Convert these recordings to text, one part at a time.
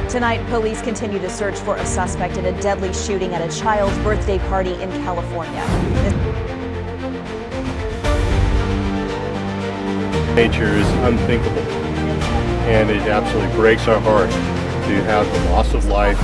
Tonight, police continue to search for a suspect in a deadly shooting at a child's birthday party in California. Nature is unthinkable, and it absolutely breaks our heart to have the loss of life.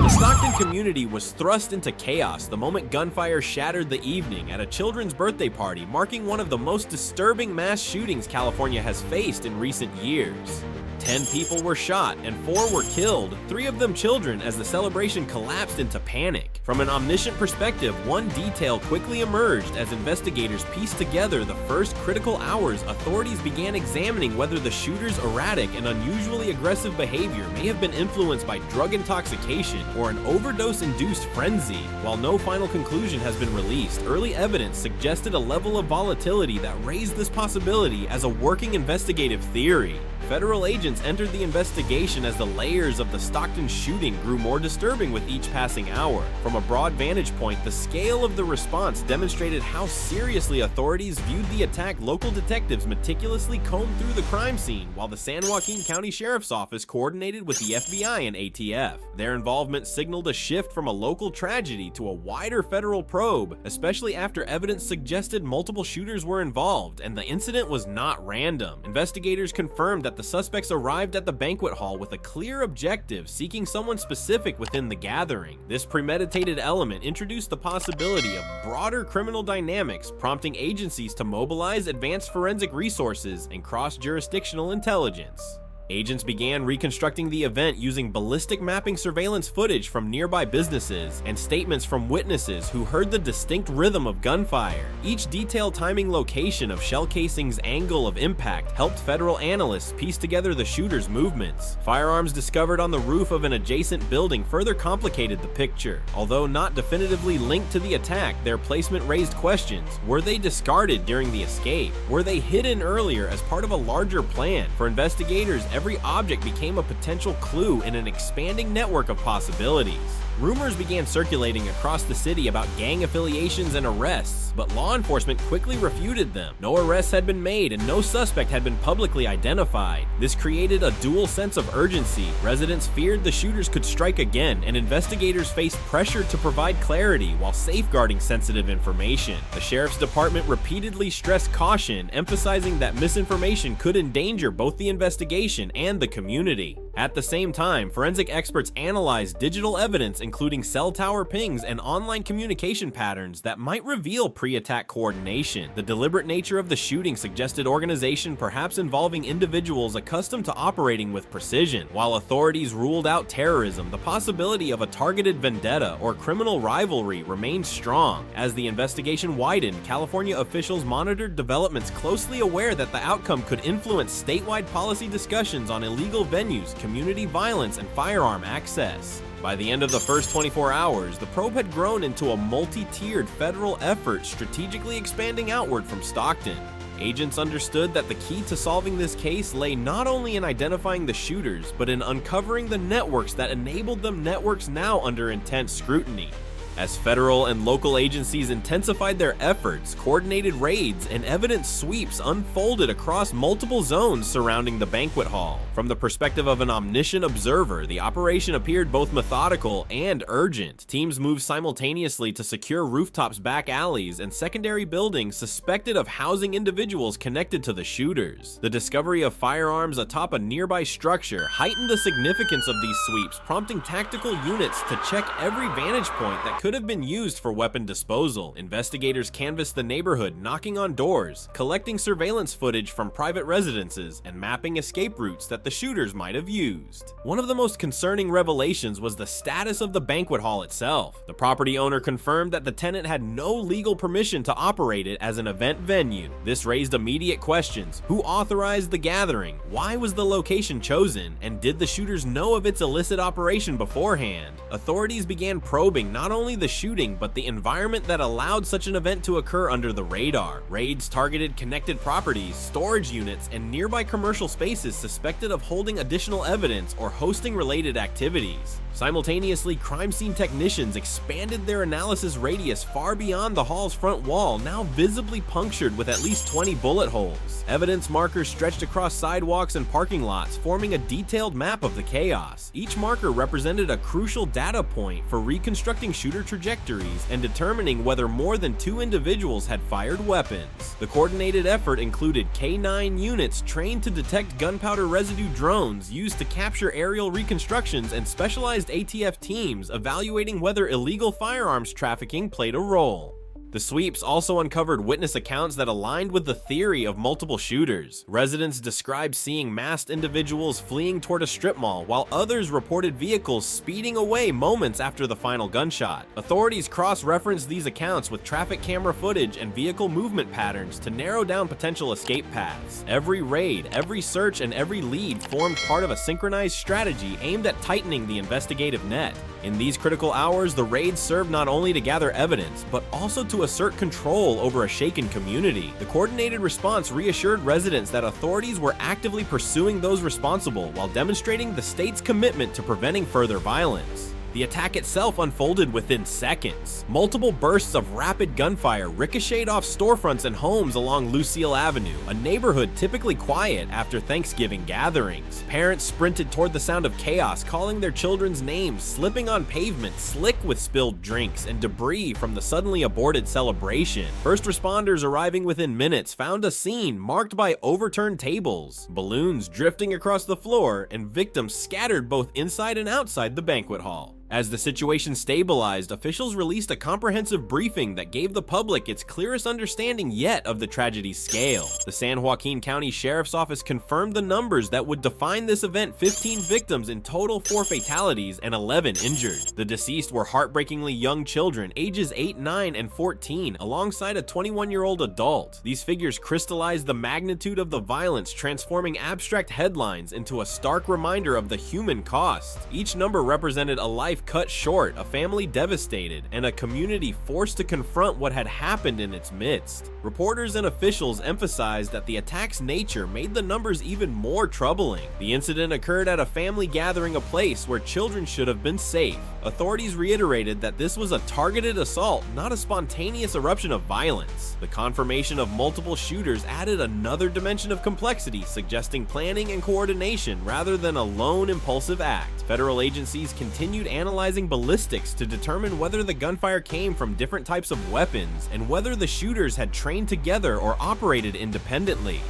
The Stockton community was thrust into chaos the moment gunfire shattered the evening at a children's birthday party, marking one of the most disturbing mass shootings California has faced in recent years. 10 people were shot and 4 were killed, 3 of them children, as the celebration collapsed into panic. From an omniscient perspective, one detail quickly emerged as investigators pieced together the first critical hours. Authorities began examining whether the shooter's erratic and unusually aggressive behavior may have been influenced by drug intoxication or an overdose-induced frenzy. While no final conclusion has been released, early evidence suggested a level of volatility that raised this possibility as a working investigative theory. Federal agents entered the investigation as the layers of the Stockton shooting grew more disturbing with each passing hour. From a broad vantage point, the scale of the response demonstrated how seriously authorities viewed the attack. Local detectives meticulously combed through the crime scene, while the San Joaquin County Sheriff's Office coordinated with the FBI and ATF. Their involvement signaled a shift from a local tragedy to a wider federal probe, especially after evidence suggested multiple shooters were involved, and the incident was not random. Investigators confirmed that the suspects arrived at the banquet hall with a clear objective, seeking someone specific within the gathering. This premeditated element introduced the possibility of broader criminal dynamics, prompting agencies to mobilize advanced forensic resources and cross-jurisdictional intelligence. Agents began reconstructing the event using ballistic mapping surveillance footage from nearby businesses and statements from witnesses who heard the distinct rhythm of gunfire. Each detailed timing location of shell casing's angle of impact helped federal analysts piece together the shooter's movements. Firearms discovered on the roof of an adjacent building further complicated the picture. Although not definitively linked to the attack, their placement raised questions. Were they discarded during the escape? Were they hidden earlier as part of a larger plan? For investigators, every object became a potential clue in an expanding network of possibilities. Rumors began circulating across the city about gang affiliations and arrests, but law enforcement quickly refuted them. No arrests had been made and no suspect had been publicly identified. This created a dual sense of urgency. Residents feared the shooters could strike again, and investigators faced pressure to provide clarity while safeguarding sensitive information. The sheriff's department repeatedly stressed caution, emphasizing that misinformation could endanger both the investigation and the community. At the same time, forensic experts analyzed digital evidence, including cell tower pings and online communication patterns that might reveal pre-attack coordination. The deliberate nature of the shooting suggested organization, perhaps involving individuals accustomed to operating with precision. While authorities ruled out terrorism, the possibility of a targeted vendetta or criminal rivalry remained strong. As the investigation widened, California officials monitored developments, closely aware that the outcome could influence statewide policy discussions on illegal venues, community violence, and firearm access. By the end of the first 24 hours, the probe had grown into a multi-tiered federal effort, strategically expanding outward from Stockton. Agents understood that the key to solving this case lay not only in identifying the shooters, but in uncovering the networks that enabled them, networks now under intense scrutiny. As federal and local agencies intensified their efforts, coordinated raids and evidence sweeps unfolded across multiple zones surrounding the banquet hall. From the perspective of an omniscient observer, the operation appeared both methodical and urgent. Teams moved simultaneously to secure rooftops, back alleys, and secondary buildings suspected of housing individuals connected to the shooters. The discovery of firearms atop a nearby structure heightened the significance of these sweeps, prompting tactical units to check every vantage point that could have been used for weapon disposal. Investigators canvassed the neighborhood, knocking on doors, collecting surveillance footage from private residences, and mapping escape routes that the shooters might have used. One of the most concerning revelations was the status of the banquet hall itself. The property owner confirmed that the tenant had no legal permission to operate it as an event venue. This raised immediate questions. Who authorized the gathering? Why was the location chosen? And did the shooters know of its illicit operation beforehand? Authorities began probing not only only the shooting, but the environment that allowed such an event to occur under the radar. Raids targeted connected properties, storage units, and nearby commercial spaces suspected of holding additional evidence or hosting related activities. Simultaneously, crime scene technicians expanded their analysis radius far beyond the hall's front wall, now visibly punctured with at least 20 bullet holes. Evidence markers stretched across sidewalks and parking lots, forming a detailed map of the chaos. Each marker represented a crucial data point for reconstructing shooter trajectories and determining whether more than 2 individuals had fired weapons. The coordinated effort included K-9 units trained to detect gunpowder residue drones used to capture aerial reconstructions and specialized ATF teams evaluating whether illegal firearms trafficking played a role. The sweeps also uncovered witness accounts that aligned with the theory of multiple shooters. Residents described seeing masked individuals fleeing toward a strip mall, while others reported vehicles speeding away moments after the final gunshot. Authorities cross-referenced these accounts with traffic camera footage and vehicle movement patterns to narrow down potential escape paths. Every raid, every search, and every lead formed part of a synchronized strategy aimed at tightening the investigative net. In these critical hours, the raids served not only to gather evidence, but also to assert control over a shaken community. The coordinated response reassured residents that authorities were actively pursuing those responsible while demonstrating the state's commitment to preventing further violence. The attack itself unfolded within seconds. Multiple bursts of rapid gunfire ricocheted off storefronts and homes along Lucille Avenue, a neighborhood typically quiet after Thanksgiving gatherings. Parents sprinted toward the sound of chaos, calling their children's names, slipping on pavement slick with spilled drinks and debris from the suddenly aborted celebration. First responders arriving within minutes found a scene marked by overturned tables, balloons drifting across the floor, and victims scattered both inside and outside the banquet hall. As the situation stabilized, officials released a comprehensive briefing that gave the public its clearest understanding yet of the tragedy's scale. The San Joaquin County Sheriff's Office confirmed the numbers that would define this event: 15 victims in total, 4 fatalities, and 11 injured. The deceased were heartbreakingly young children, ages 8, 9, and 14, alongside a 21-year-old adult. These figures crystallized the magnitude of the violence, transforming abstract headlines into a stark reminder of the human cost. Each number represented a life cut short, a family devastated, and a community forced to confront what had happened in its midst. Reporters and officials emphasized that the attack's nature made the numbers even more troubling. The incident occurred at a family gathering, a place where children should have been safe. Authorities reiterated that this was a targeted assault, not a spontaneous eruption of violence. The confirmation of multiple shooters added another dimension of complexity, suggesting planning and coordination rather than a lone impulsive act. Federal agencies continued analyzing ballistics to determine whether the gunfire came from different types of weapons and whether the shooters had trained together or operated independently.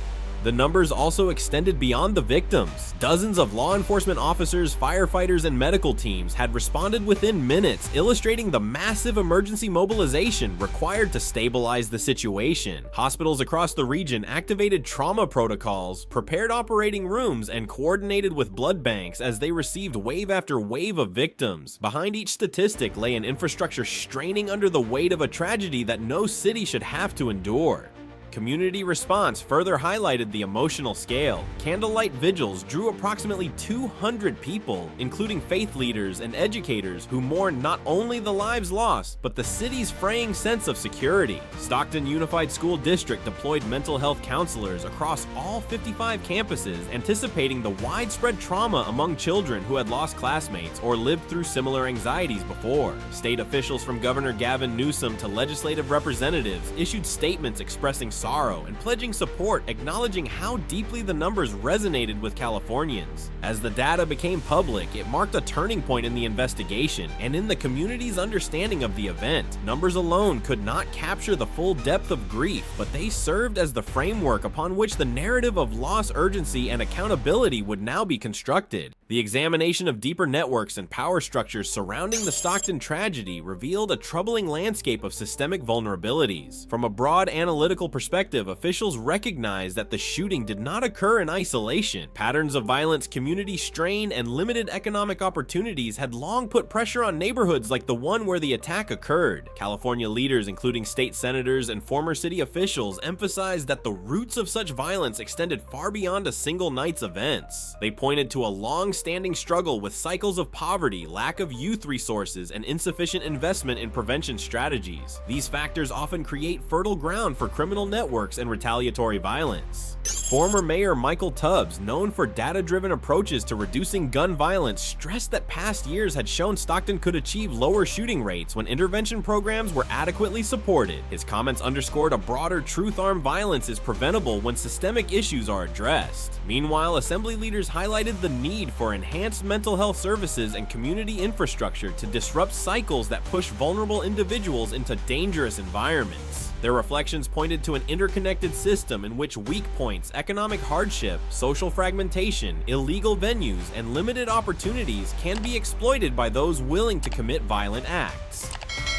The numbers also extended beyond the victims. Dozens of law enforcement officers, firefighters, and medical teams had responded within minutes, illustrating the massive emergency mobilization required to stabilize the situation. Hospitals across the region activated trauma protocols, prepared operating rooms, and coordinated with blood banks as they received wave after wave of victims. Behind each statistic lay an infrastructure straining under the weight of a tragedy that no city should have to endure. Community response further highlighted the emotional scale. Candlelight vigils drew approximately 200 people, including faith leaders and educators who mourned not only the lives lost, but the city's fraying sense of security. Stockton Unified School District deployed mental health counselors across all 55 campuses, anticipating the widespread trauma among children who had lost classmates or lived through similar anxieties before. State officials from Governor Gavin Newsom to legislative representatives issued statements expressing sorrow and pledging support, acknowledging how deeply the numbers resonated with Californians. As the data became public, it marked a turning point in the investigation and in the community's understanding of the event. Numbers alone could not capture the full depth of grief, but they served as the framework upon which the narrative of loss, urgency, and accountability would now be constructed. The examination of deeper networks and power structures surrounding the Stockton tragedy revealed a troubling landscape of systemic vulnerabilities. From a broad analytical perspective, perspective, officials recognized that the shooting did not occur in isolation. Patterns of violence, community strain, and limited economic opportunities had long put pressure on neighborhoods like the one where the attack occurred. California leaders, including state senators and former city officials, emphasized that the roots of such violence extended far beyond a single night's events. They pointed to a long-standing struggle with cycles of poverty, lack of youth resources, and insufficient investment in prevention strategies. These factors often create fertile ground for criminal networks and retaliatory violence. Former Mayor Michael Tubbs, known for data-driven approaches to reducing gun violence, stressed that past years had shown Stockton could achieve lower shooting rates when intervention programs were adequately supported. His comments underscored a broader truth armed violence is preventable when systemic issues are addressed. Meanwhile, assembly leaders highlighted the need for enhanced mental health services and community infrastructure to disrupt cycles that push vulnerable individuals into dangerous environments. Their reflections pointed to an interconnected system in which weak points, economic hardship, social fragmentation, illegal venues, and limited opportunities can be exploited by those willing to commit violent acts.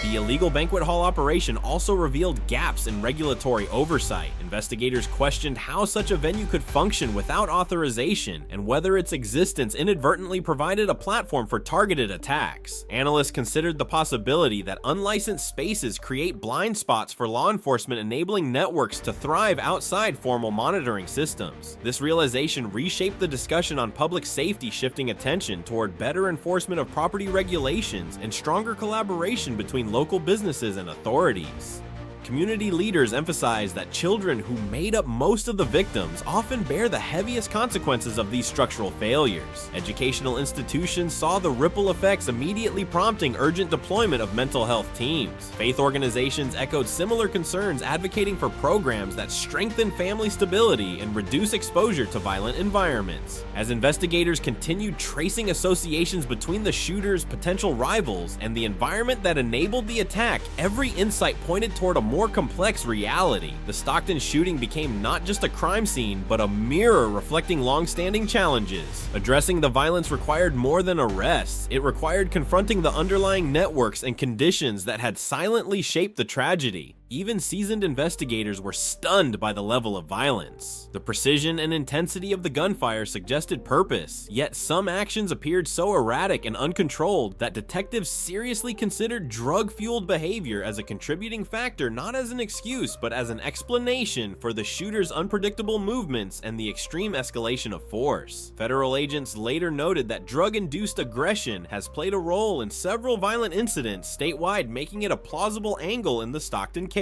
The illegal banquet hall operation also revealed gaps in regulatory oversight. Investigators questioned how such a venue could function without authorization and whether its existence inadvertently provided a platform for targeted attacks. Analysts considered the possibility that unlicensed spaces create blind spots for law enforcement, enabling networks to thrive outside formal monitoring systems. This realization reshaped the discussion on public safety, shifting attention toward better enforcement of property regulations and stronger collaboration between local businesses and authorities. Community leaders emphasized that children who made up most of the victims often bear the heaviest consequences of these structural failures. Educational institutions saw the ripple effects, immediately prompting urgent deployment of mental health teams. Faith organizations echoed similar concerns, advocating for programs that strengthen family stability and reduce exposure to violent environments. As investigators continued tracing associations between the shooter's potential rivals and the environment that enabled the attack, every insight pointed toward a more complex reality. The Stockton shooting became not just a crime scene, but a mirror reflecting long-standing challenges. Addressing the violence required more than arrests. It required confronting the underlying networks and conditions that had silently shaped the tragedy. Even seasoned investigators were stunned by the level of violence. The precision and intensity of the gunfire suggested purpose, yet some actions appeared so erratic and uncontrolled that detectives seriously considered drug-fueled behavior as a contributing factor, not as an excuse, but as an explanation for the shooter's unpredictable movements and the extreme escalation of force. Federal agents later noted that drug-induced aggression has played a role in several violent incidents statewide, making it a plausible angle in the Stockton case.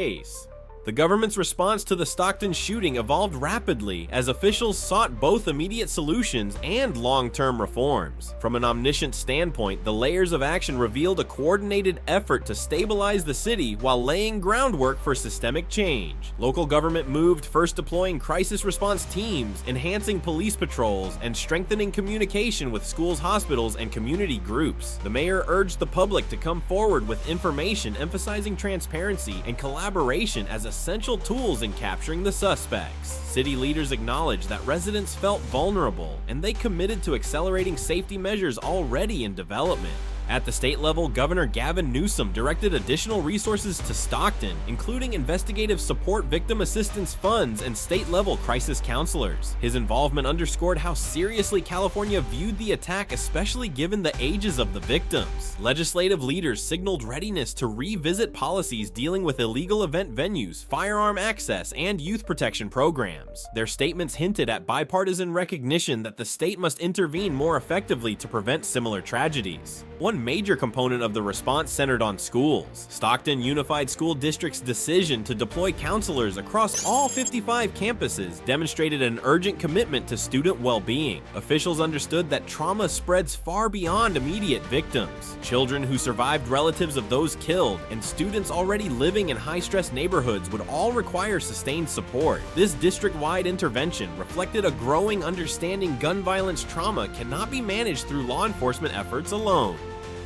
The government's response to the Stockton shooting evolved rapidly as officials sought both immediate solutions and long-term reforms. From an omniscient standpoint, the layers of action revealed a coordinated effort to stabilize the city while laying groundwork for systemic change. Local government moved, first deploying crisis response teams, enhancing police patrols, and strengthening communication with schools, hospitals, and community groups. The mayor urged the public to come forward with information, emphasizing transparency and collaboration as essential tools in capturing the suspects. City leaders acknowledged that residents felt vulnerable, and they committed to accelerating safety measures already in development. At the state level, Governor Gavin Newsom directed additional resources to Stockton, including investigative support, victim assistance funds, and state-level crisis counselors. His involvement underscored how seriously California viewed the attack, especially given the ages of the victims. Legislative leaders signaled readiness to revisit policies dealing with illegal event venues, firearm access, and youth protection programs. Their statements hinted at bipartisan recognition that the state must intervene more effectively to prevent similar tragedies. One major component of the response centered on schools. Stockton Unified School District's decision to deploy counselors across all 55 campuses demonstrated an urgent commitment to student well-being. Officials understood that trauma spreads far beyond immediate victims. Children who survived relatives of those killed and students already living in high-stress neighborhoods would all require sustained support. This district-wide intervention reflected a growing understanding gun violence trauma cannot be managed through law enforcement efforts alone.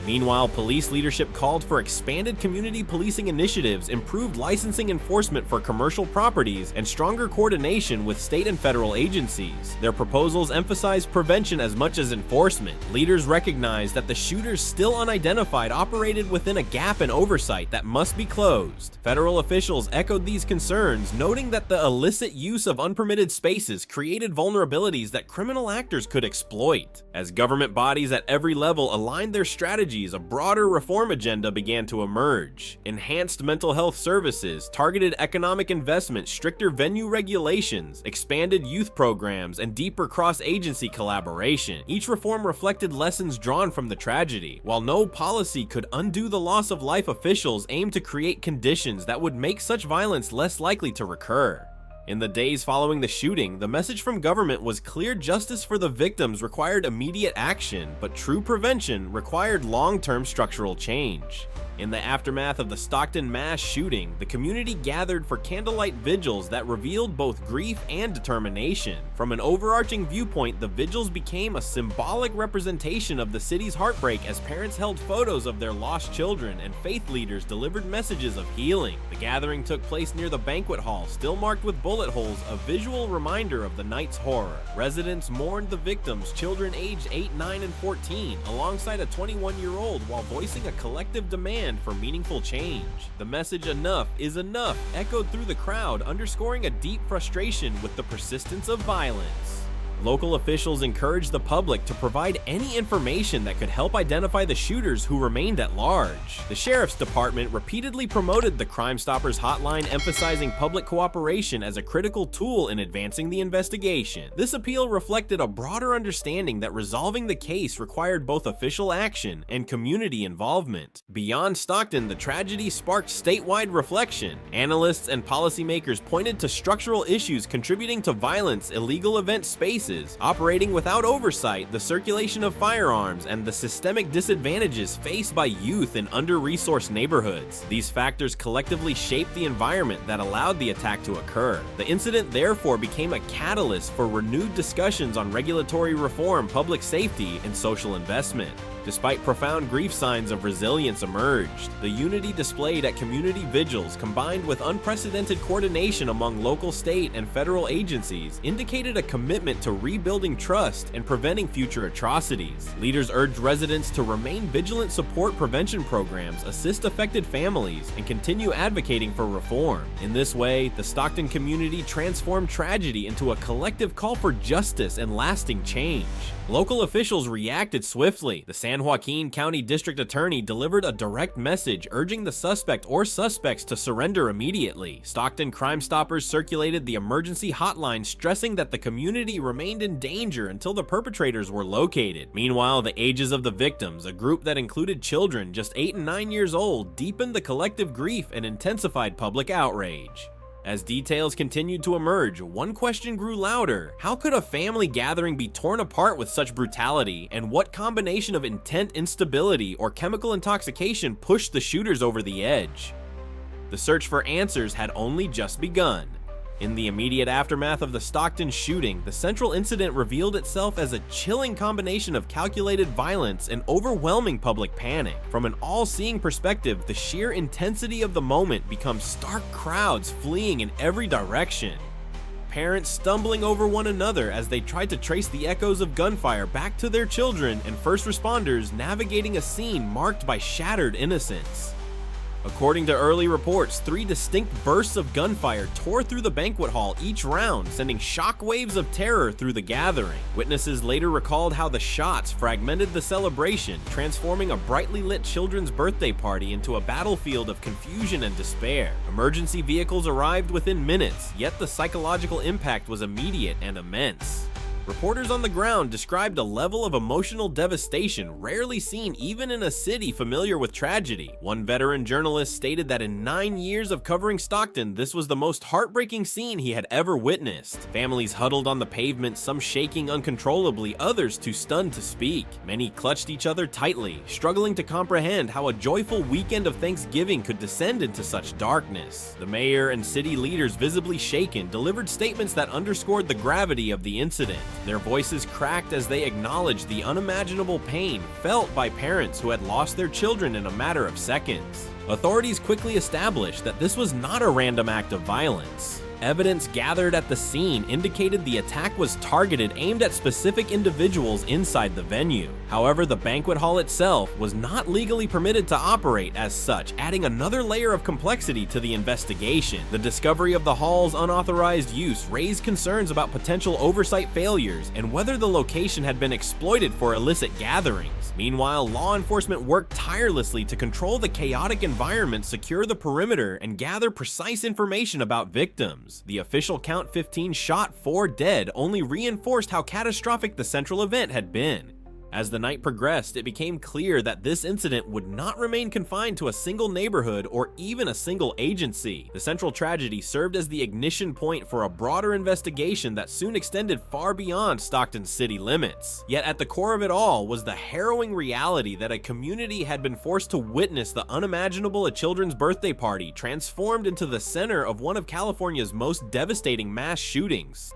Meanwhile, police leadership called for expanded community policing initiatives, improved licensing enforcement for commercial properties, and stronger coordination with state and federal agencies. Their proposals emphasized prevention as much as enforcement. Leaders recognized that the shooters still unidentified operated within a gap in oversight that must be closed. Federal officials echoed these concerns, noting that the illicit use of unpermitted spaces created vulnerabilities that criminal actors could exploit. As government bodies at every level aligned their strategies, a broader reform agenda began to emerge. Enhanced mental health services, targeted economic investment, stricter venue regulations, expanded youth programs, and deeper cross-agency collaboration. Each reform reflected lessons drawn from the tragedy. While no policy could undo the loss of life, officials aimed to create conditions that would make such violence less likely to recur. In the days following the shooting, the message from government was clear: justice for the victims required immediate action, but true prevention required long-term structural change. In the aftermath of the Stockton mass shooting, the community gathered for candlelight vigils that revealed both grief and determination. From an overarching viewpoint, the vigils became a symbolic representation of the city's heartbreak as parents held photos of their lost children and faith leaders delivered messages of healing. The gathering took place near the banquet hall, still marked with bullet holes, a visual reminder of the night's horror. Residents mourned the victims, children aged 8, 9, and 14, alongside a 21-year-old, while voicing a collective demand for meaningful change. The message "enough is enough" echoed through the crowd, underscoring a deep frustration with the persistence of violence. Local officials encouraged the public to provide any information that could help identify the shooters who remained at large. The Sheriff's Department repeatedly promoted the Crime Stoppers hotline, emphasizing public cooperation as a critical tool in advancing the investigation. This appeal reflected a broader understanding that resolving the case required both official action and community involvement. Beyond Stockton, the tragedy sparked statewide reflection. Analysts and policymakers pointed to structural issues contributing to violence, illegal event spaces operating without oversight, the circulation of firearms, and the systemic disadvantages faced by youth in under-resourced neighborhoods. These factors collectively shaped the environment that allowed the attack to occur. The incident therefore became a catalyst for renewed discussions on regulatory reform, public safety, and social investment. Despite profound grief, signs of resilience emerged. The unity displayed at community vigils, combined with unprecedented coordination among local, state, and federal agencies, indicated a commitment to rebuilding trust and preventing future atrocities. Leaders urged residents to remain vigilant, support prevention programs, assist affected families, and continue advocating for reform. In this way, the Stockton community transformed tragedy into a collective call for justice and lasting change. Local officials reacted swiftly. The San Joaquin County District Attorney delivered a direct message urging the suspect or suspects to surrender immediately. Stockton Crime Stoppers circulated the emergency hotline, stressing that the community remained in danger until the perpetrators were located. Meanwhile, the ages of the victims, a group that included children just 8 and 9 years old, deepened the collective grief and intensified public outrage. As details continued to emerge, one question grew louder. How could a family gathering be torn apart with such brutality, and what combination of intent, instability, or chemical intoxication pushed the shooters over the edge? The search for answers had only just begun. In the immediate aftermath of the Stockton shooting, the central incident revealed itself as a chilling combination of calculated violence and overwhelming public panic. From an all-seeing perspective, the sheer intensity of the moment becomes stark crowds fleeing in every direction. Parents stumbling over one another as they tried to trace the echoes of gunfire back to their children, and first responders navigating a scene marked by shattered innocence. According to early reports, 3 distinct bursts of gunfire tore through the banquet hall each round, sending shockwaves of terror through the gathering. Witnesses later recalled how the shots fragmented the celebration, transforming a brightly lit children's birthday party into a battlefield of confusion and despair. Emergency vehicles arrived within minutes, yet the psychological impact was immediate and immense. Reporters on the ground described a level of emotional devastation rarely seen even in a city familiar with tragedy. One veteran journalist stated that in 9 years of covering Stockton, this was the most heartbreaking scene he had ever witnessed. Families huddled on the pavement, some shaking uncontrollably, others too stunned to speak. Many clutched each other tightly, struggling to comprehend how a joyful weekend of Thanksgiving could descend into such darkness. The mayor and city leaders, visibly shaken, delivered statements that underscored the gravity of the incident. Their voices cracked as they acknowledged the unimaginable pain felt by parents who had lost their children in a matter of seconds. Authorities quickly established that this was not a random act of violence. Evidence gathered at the scene indicated the attack was targeted, aimed at specific individuals inside the venue. However, the banquet hall itself was not legally permitted to operate as such, adding another layer of complexity to the investigation. The discovery of the hall's unauthorized use raised concerns about potential oversight failures and whether the location had been exploited for illicit gatherings. Meanwhile, law enforcement worked tirelessly to control the chaotic environment, secure the perimeter, and gather precise information about victims. The official count 15 shot, 4 dead, only reinforced how catastrophic the central event had been. As the night progressed, it became clear that this incident would not remain confined to a single neighborhood or even a single agency. The central tragedy served as the ignition point for a broader investigation that soon extended far beyond Stockton's city limits. Yet at the core of it all was the harrowing reality that a community had been forced to witness the unimaginable, a children's birthday party transformed into the center of one of California's most devastating mass shootings.